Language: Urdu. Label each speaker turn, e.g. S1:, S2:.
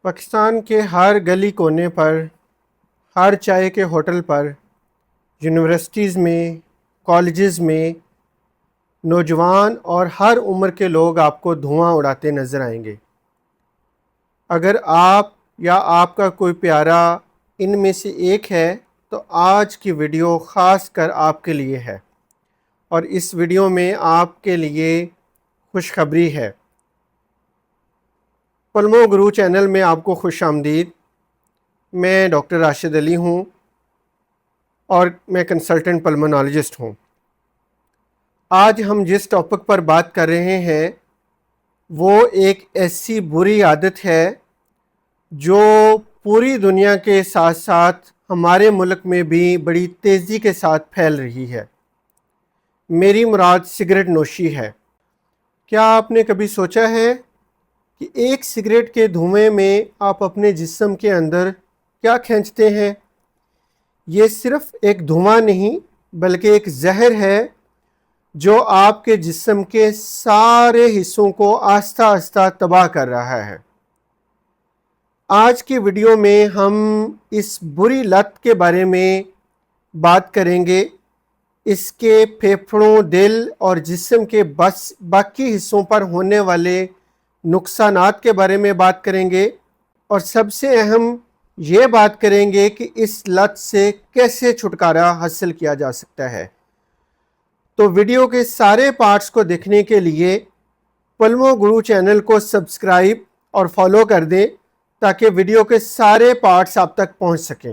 S1: پاکستان کے ہر گلی کونے پر، ہر چائے کے ہوٹل پر، یونیورسٹیز میں، کالجز میں نوجوان اور ہر عمر کے لوگ آپ کو دھواں اڑاتے نظر آئیں گے۔ اگر آپ یا آپ کا کوئی پیارا ان میں سے ایک ہے تو آج کی ویڈیو خاص کر آپ کے لیے ہے، اور اس ویڈیو میں آپ کے لیے خوشخبری ہے۔ پلمو گرو چینل میں آپ کو خوش آمدید۔ میں ڈاکٹر راشد علی ہوں اور میں کنسلٹنٹ پلمونالوجسٹ ہوں۔ آج ہم جس ٹاپک پر بات کر رہے ہیں وہ ایک ایسی بری عادت ہے جو پوری دنیا کے ساتھ ساتھ ہمارے ملک میں بھی بڑی تیزی کے ساتھ پھیل رہی ہے۔ میری مراد سگریٹ نوشی ہے۔ کیا آپ نے کبھی سوچا ہے کہ ایک سگریٹ کے دھوئیں میں آپ اپنے جسم کے اندر کیا کھینچتے ہیں؟ یہ صرف ایک دھواں نہیں بلکہ ایک زہر ہے جو آپ کے جسم کے سارے حصوں کو آہستہ آہستہ تباہ کر رہا ہے۔ آج کی ویڈیو میں ہم اس بری لت کے بارے میں بات کریں گے، اس کے پھیپھڑوں، دل اور جسم کے باقی حصوں پر ہونے والے نقصانات کے بارے میں بات کریں گے، اور سب سے اہم یہ بات کریں گے کہ اس لت سے کیسے چھٹکارا حاصل کیا جا سکتا ہے۔ تو ویڈیو کے سارے پارٹس کو دیکھنے کے لیے پلمو گرو چینل کو سبسکرائب اور فالو کر دیں تاکہ ویڈیو کے سارے پارٹس آپ تک پہنچ سکیں۔